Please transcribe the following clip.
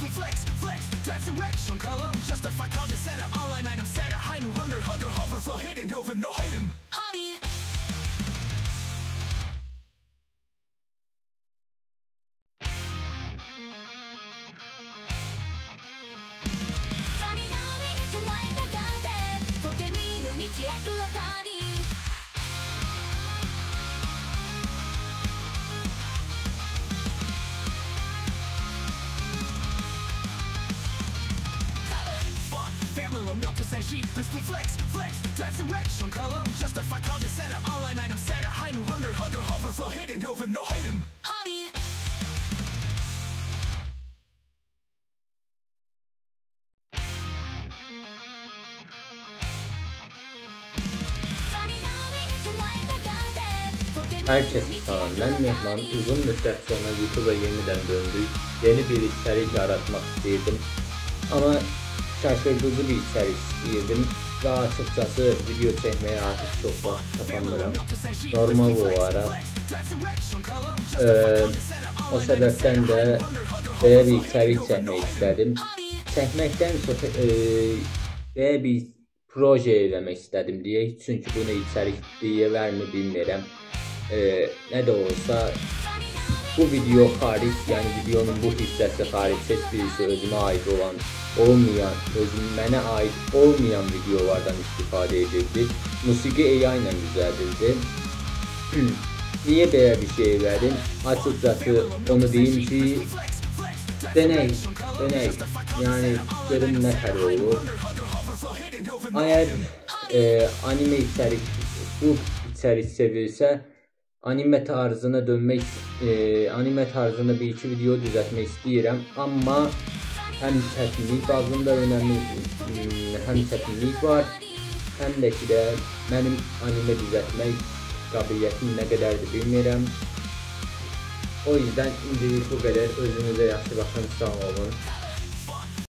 flex, transformation column, justify content center, online item center, high new hunger, hover, hidden, over, no hidden. Honey. Flex, transformation column, justify content center, online item center, high new hunger, hover, hidden, over, no hidden. Honey. Herkese selam, ben Mehman. Uzun müddet sonra YouTube'a yeniden döndük. Yeni bir içerik yaratmak istedim. Ama şaşırtıcı bir içerik istedim. Ve açıkçası video çekmeye artık çok vakit tapamıyorum. Normal olarak. O sebepten de böyle bir içerik çekmek istedim. Çekmekten çok böyle bir proje eləmək istedim diye. Çünkü bunu içerik diye vermi bilmirəm. Ne de olsa bu video hariç, yani videonun bu hissəsi hariç heç birisi özüme ait olan olmayan, mənə ait olmayan videolardan istifadə edildi. Musiqi AI ilə düzəldildi. Niye böyle bir şey verdim? Açıkçası onu diyeyim ki deney. Yani görün ne kadar olur. Eğer anime içerik, bu içerik sevilse anime tarzına dönmek, anime tarzında bir iki video düzeltmek istəyirəm, amma hem çətinlik bazında önemli, hem çətinlik var, hem de ki de benim anime düzeltmek qabiliyyətim ne kadardır bilmirəm. O yüzden indilik bu kadar. Özünüze yaxşı baxın, sağ olun.